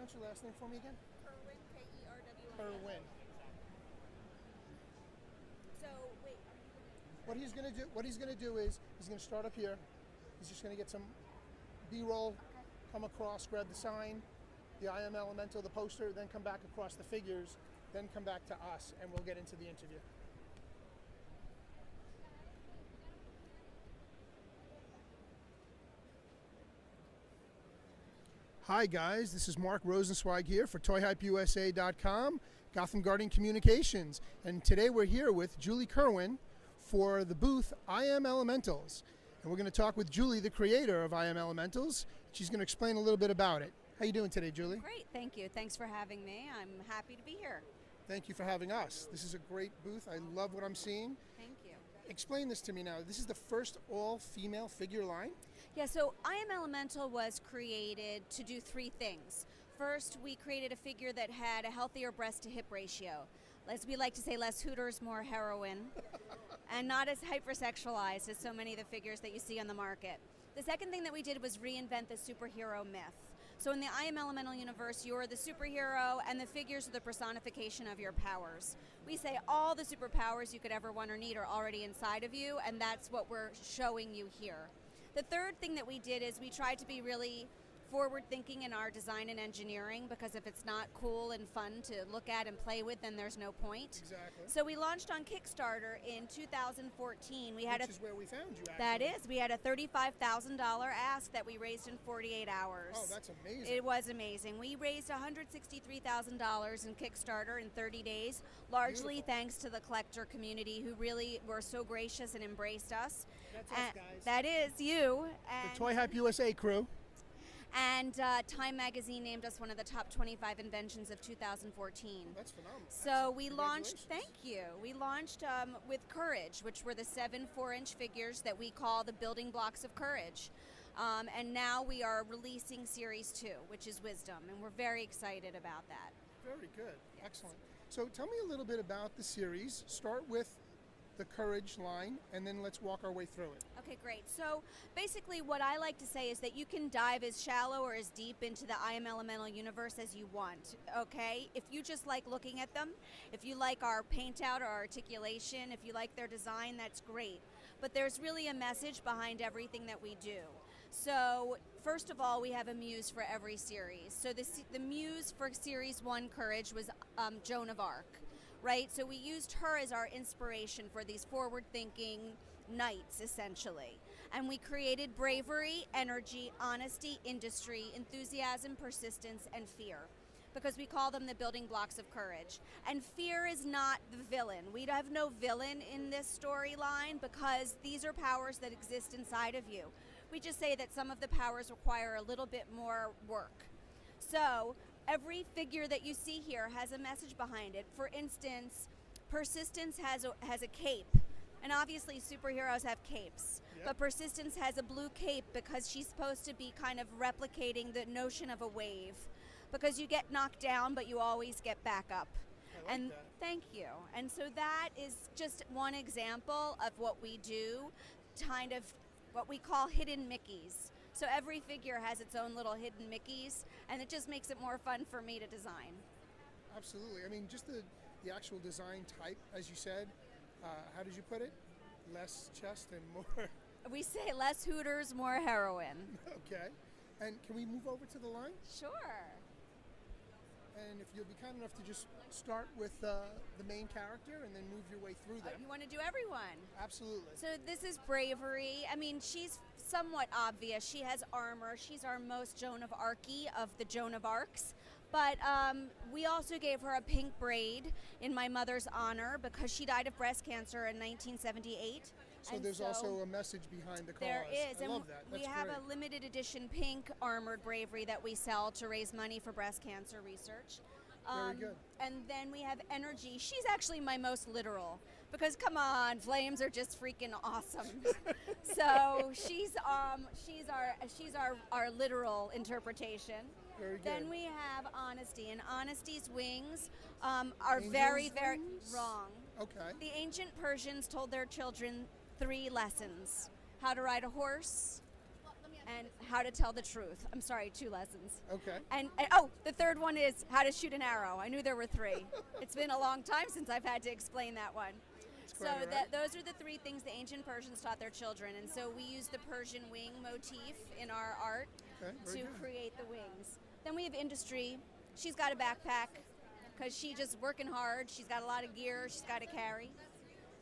pronounce your last name for me again? Kerwin, Kerwin. Kerwin. So wait. What he's gonna do is he's gonna start up here. He's just gonna get some B-roll, come across, grab the sign, the I Am Elemental, the poster, then come back across the figures, then come back to us, and we'll get into the interview. Hi guys, this is Mark Rosenzweig here for ToyHypeUSA.com, Gotham Guardian Communications, and today we're here with Julie Kerwin for the booth I Am Elementals. And we're going to talk with Julie, the creator of I Am Elementals. She's going to explain a little bit about it. How you doing today, Julie? Great, thank you. Thanks for having me. I'm happy to be here. Thank you for having us. This is a great booth. I love what I'm seeing. Thank you. Explain this to me now. This is the first all-female figure line? Yeah, so I Am Elemental was created to do three things. First, we created a figure that had a healthier breast-to-hip ratio. As we like to say, less Hooters, more heroin, and not as hypersexualized as so many of the figures that you see on the market. The second thing that we did was reinvent the superhero myth. So in the I Am Elemental universe, you're the superhero, and the figures are the personification of your powers. We say all the superpowers you could ever want or need are already inside of you, and that's what we're showing you here. The third thing that we did is we tried to be really forward-thinking in our design and engineering, because if it's not cool and fun to look at and play with, then there's no point. Exactly. So we launched on Kickstarter in 2014. Which is where we found you, actually. That is. We had a $35,000 ask that we raised in 48 hours. Oh, that's amazing. It was amazing. We raised $163,000 in Kickstarter in 30 days, largely Beautiful. thanks to the collector community who really were so gracious and embraced us. That's us, guys. That is you. And The Toy Hype USA crew. And Time Magazine named us one of the top 25 inventions of 2014. That's phenomenal. So we launched, Congratulations. thank you, we launched with Courage, which were the 7 4-inch figures that we call the building blocks of courage. And now we are releasing Series 2, which is Wisdom, and we're very excited about that. Very good. Yes. Excellent. So tell me a little bit about the series. Start with the Courage line, and then let's walk our way through it. Okay, great. So basically what I like to say is that you can dive as shallow or as deep into the I Am Elemental universe as you want, okay? If you just like looking at them, if you like our paint out or articulation, if you like their design, that's great. But there's really a message behind everything that we do. So first of all, we have a muse for every series. So the muse for Series 1 Courage was Joan of Arc. Right, so we used her as our inspiration for these forward-thinking knights, essentially. And we created bravery, energy, honesty, industry, enthusiasm, persistence, and fear, because we call them the building blocks of courage. And fear is not the villain. We have no villain in this storyline, because these are powers that exist inside of you. We just say that some of the powers require a little bit more work. So every figure that you see here has a message behind it. For instance, Persistence has a cape. And obviously superheroes have capes. Yep. But Persistence has a blue cape because she's supposed to be kind of replicating the notion of a wave. Because you get knocked down, but you always get back up. I like that. Thank you. And so that is just one example of what we do, kind of what we call hidden Mickeys. So every figure has its own little hidden Mickeys, and it just makes it more fun for me to design. Absolutely. I mean, just the actual design type, as you said, how did you put it? Less chest and more... We say less Hooters, more heroin. Okay. And can we move over to the line? Sure. And if you'll be kind enough to just start with the main character and then move your way through them. You want to do everyone? Absolutely. So this is Bravery. I mean, she's somewhat obvious. She has armor. She's our most Joan of Arc-y of the Joan of Arcs. But we also gave her a pink braid in my mother's honor because she died of breast cancer in 1978. So there's also a message behind the cause. There is. I love that. That's we have great. a limited edition pink armored Bravery that we sell to raise money for breast cancer research. Very good. And then we have Energy. She's actually my most literal because come on, flames are just freaking awesome. So she's our literal interpretation. Very good. Then we have Honesty, and Honesty's wings are Angel's very wings? wrong. Okay. The ancient Persians told their children 3 lessons: how to ride a horse, and how to tell the truth. I'm sorry, 2 lessons. Okay. And oh, the third one is how to shoot an arrow. I knew there were 3. It's been a long time since I've had to explain that one. So those are the 3 things the ancient Persians taught their children, and so we use the Persian wing motif in our art to create the wings. Then we have industry. She's got a backpack because she's just working hard. She's got a lot of gear she's got to carry.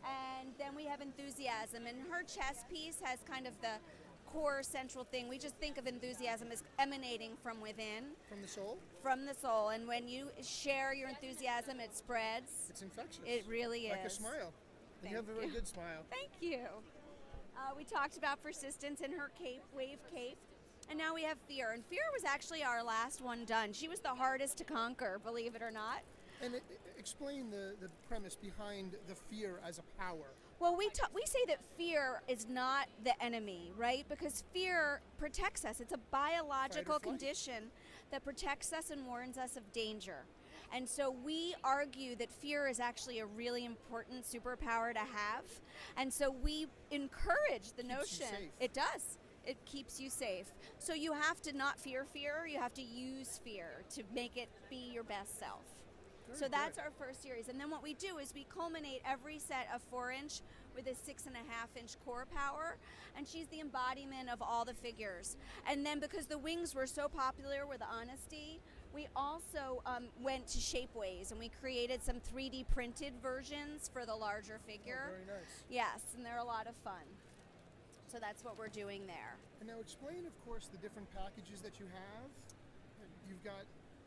And then we have enthusiasm, and her chest piece has kind of the core central thing. We just think of enthusiasm as emanating from within. From the soul? From the soul, and when you share your enthusiasm, it spreads. It's infectious. It really is. Like a smile. And you have a very good smile. Thank you. We talked about persistence in her cape, wave cape, and now we have fear. And fear was actually our last one done. She was the hardest to conquer, believe it or not. And explain the premise behind the fear as a power. Well, we say that fear is not the enemy, right? Because fear protects us. It's a biological condition that protects us and warns us of danger. And so we argue that fear is actually a really important superpower to have. And so we encourage the notion. It does. It keeps you safe. So you have to not fear fear. You have to use fear to make it be your best self. So that's our first series. And then what we do is we culminate every set of 4-inch with a 6.5-inch core power. And she's the embodiment of all the figures. And then because the wings were so popular with honesty, we also went to Shapeways, and we created some 3D printed versions for the larger figure. Oh, very nice. Yes, and they're a lot of fun. So that's what we're doing there. And now explain, of course, the different packages that you have. You've got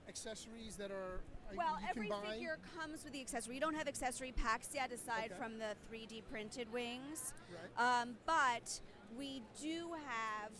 accessories that are well, you every can buy. figure comes with the accessory. You don't have accessory packs yet, aside from the 3D printed wings. Right. But we do have,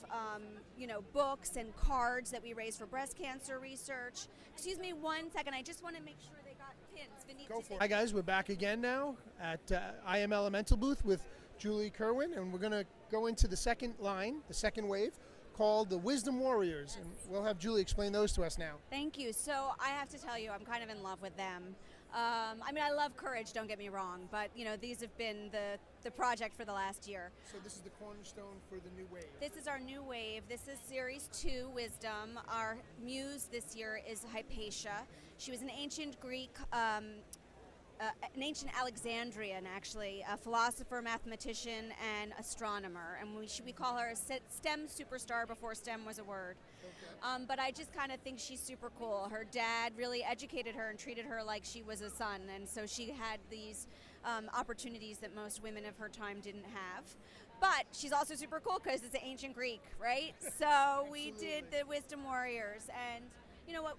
books and cards that we raise for breast cancer research. Excuse me 1 second. I just want to make sure they got pins. Go for it. Hi guys, we're back again now at I Am Elemental booth with Julie Kerwin, and we're going to go into the second line, the second wave, called the Wisdom Warriors, and we'll have Julie explain those to us now. Thank you. So I have to tell you, I'm kind of in love with them. I love courage, don't get me wrong, but these have been the project for the last year. So this is the cornerstone for the new wave. This is our new wave. This is Series 2, Wisdom. Our muse this year is Hypatia. She was an ancient Greek, an ancient Alexandrian, actually, a philosopher, mathematician, and astronomer. And we call her a STEM superstar before STEM was a word. Okay. But I just kind of think she's super cool. Her dad really educated her and treated her like she was a son. And so she had these opportunities that most women of her time didn't have. But she's also super cool because it's ancient Greek, right? So we did the Wisdom Warriors. And you know what,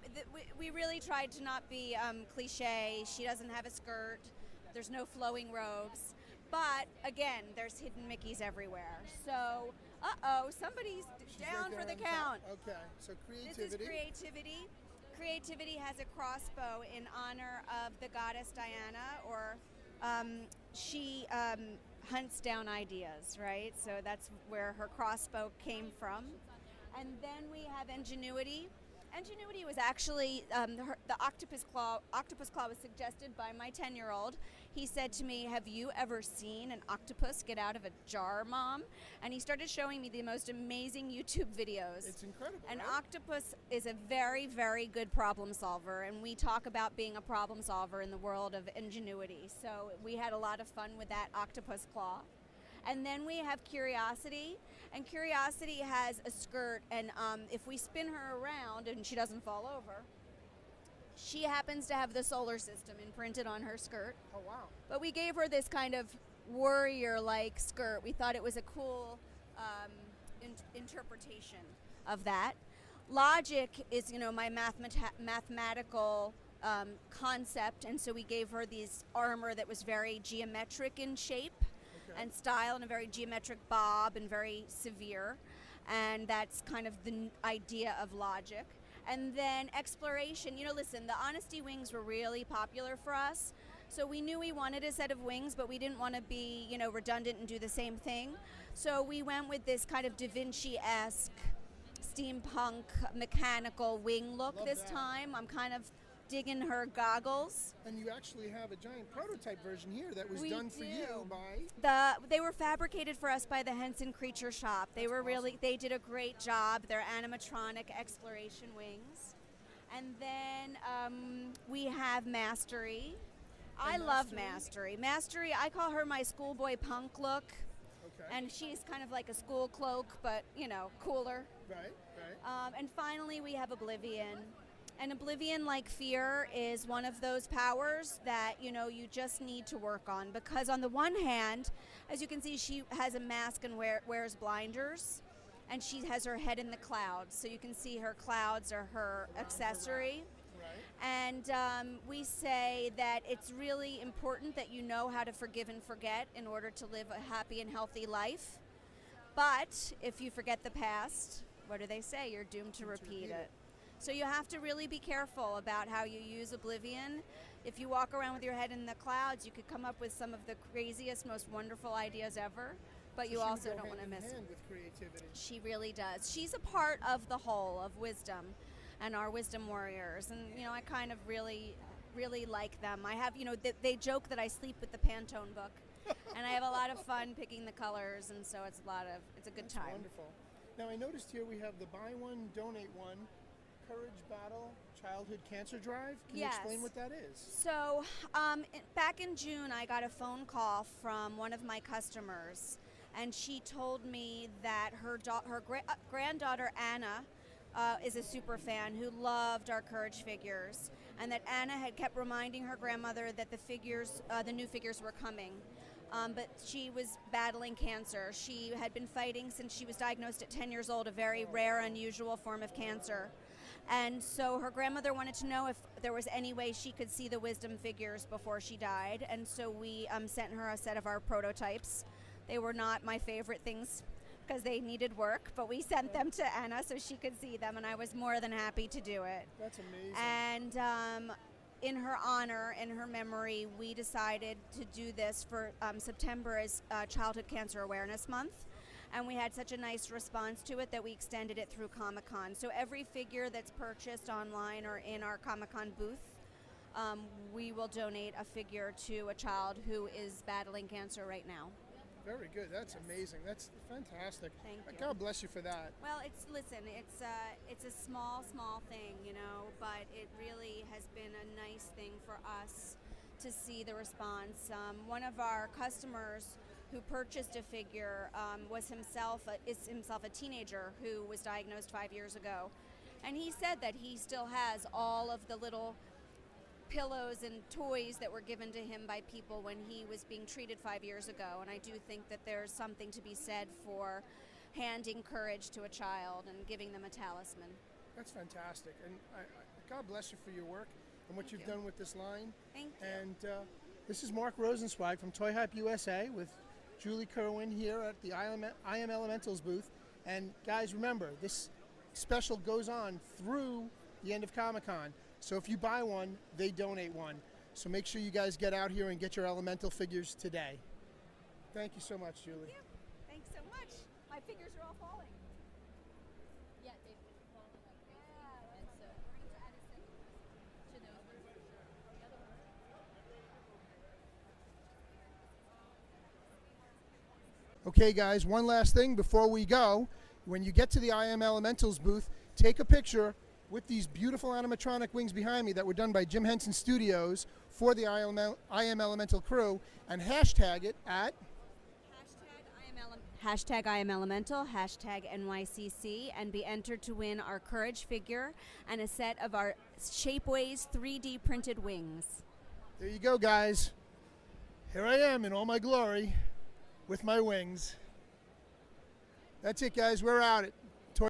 we really tried to not be cliche. She doesn't have a skirt. There's no flowing robes. But, again, there's hidden Mickeys everywhere. So, somebody's down for the count. Okay, so creativity. This is creativity. Creativity has a crossbow in honor of the goddess Diana, or she hunts down ideas, right? So that's where her crossbow came from. And then we have ingenuity. Ingenuity was actually the octopus claw. Octopus claw was suggested by my 10-year-old. He said to me, "Have you ever seen an octopus get out of a jar, Mom?" And he started showing me the most amazing YouTube videos. It's incredible. An right? octopus is a very, very good problem solver, and we talk about being a problem solver in the world of ingenuity. So we had a lot of fun with that octopus claw. And then we have Curiosity, and Curiosity has a skirt, and if we spin her around and she doesn't fall over, she happens to have the solar system imprinted on her skirt. Oh, wow. But we gave her this kind of warrior-like skirt. We thought it was a cool interpretation of that. Logic is, my mathematical concept, and so we gave her this armor that was very geometric in shape and style, and a very geometric bob and very severe, and that's kind of the idea of logic. And then exploration. Listen, the honesty wings were really popular for us, so we knew we wanted a set of wings, but we didn't want to be redundant and do the same thing. So we went with this kind of Da Vinci-esque steampunk mechanical wing look. Love this that. Time I'm kind of digging her goggles. And you actually have a giant prototype version here that was We done for you do. by... They were fabricated for us by the Henson Creature Shop. They were really, they did a great job. They're animatronic exploration wings. And then we have Mastery. I love Mastery. Mastery, I call her my schoolboy punk look. Okay. And she's kind of like a school cloak, but, you know, cooler. Right. And finally, we have Oblivion. And Oblivion, like fear, is one of those powers that, you know, you just need to work on. Because on the one hand, as you can see, she has a mask and wears blinders. And she has her head in the clouds. So you can see her clouds are her accessory. And we say that it's really important that you know how to forgive and forget in order to live a happy and healthy life. But if you forget the past, what do they say? You're doomed to repeat it. So you have to really be careful about how you use Oblivion. If you walk around with your head in the clouds, you could come up with some of the craziest, most wonderful ideas ever. But So you she would also go don't want to hand in miss it. hand with creativity. She really does. She's a part of the whole of wisdom and our wisdom warriors. And, you know, I kind of really like them. I have, you know, they joke that I sleep with the Pantone book. And I have a lot of fun picking the colors, and so it's a good That's time. wonderful. Now, I noticed here we have the Buy One, Donate One Courage Battle Childhood Cancer Drive. Can you explain what that is? So, back in June, I got a phone call from one of my customers, and she told me that her granddaughter, Anna, is a super fan who loved our Courage figures, and that Anna had kept reminding her grandmother that the new figures were coming. But she was battling cancer. She had been fighting since she was diagnosed at 10 years old, a very rare, unusual form of cancer. And so her grandmother wanted to know if there was any way she could see the wisdom figures before she died. And so we sent her a set of our prototypes. They were not my favorite things because they needed work, but we sent them to Anna so she could see them, and I was more than happy to do it. That's amazing. And in her honor, in her memory, we decided to do this for September as Childhood Cancer Awareness Month. And we had such a nice response to it that we extended it through Comic-Con. So every figure that's purchased online or in our Comic-Con booth, we will donate a figure to a child who is battling cancer right now. Very good. That's amazing. That's fantastic. Thank you. God bless you for that. Well, it's a small thing, you know, but it really has been a nice thing for us to see the response. One of our customers who purchased a figure is himself a teenager who was diagnosed 5 years ago, and he said that he still has all of the little pillows and toys that were given to him by people when he was being treated 5 years ago. And I do think that there's something to be said for handing courage to a child and giving them a talisman. That's fantastic. And God bless you for your work and what you've done with this line. Thank you. And this is Marc Rosenzweig from Toy Hype USA with Julie Kerwin here at the I Am Elementals booth. And guys, remember, this special goes on through the end of Comic-Con. So if you buy one, they donate one. So make sure you guys get out here and get your elemental figures today. Thank you so much, Julie. Thank you. Thanks so much. My fingers are all falling. Yeah, they've fallen like crazy. And so we're going to add a set to those ones for sure. The other one. Okay, guys, one last thing before we go. When you get to the I Am Elementals booth, take a picture with these beautiful animatronic wings behind me that were done by Jim Henson Studios for the I Am Elemental crew, and hashtag it at Hashtag I am Elemental, hashtag NYCC, and be entered to win our Courage figure and a set of our Shapeways 3D printed wings. There you go, guys. Here I am in all my glory with my wings. That's it, guys. We're out.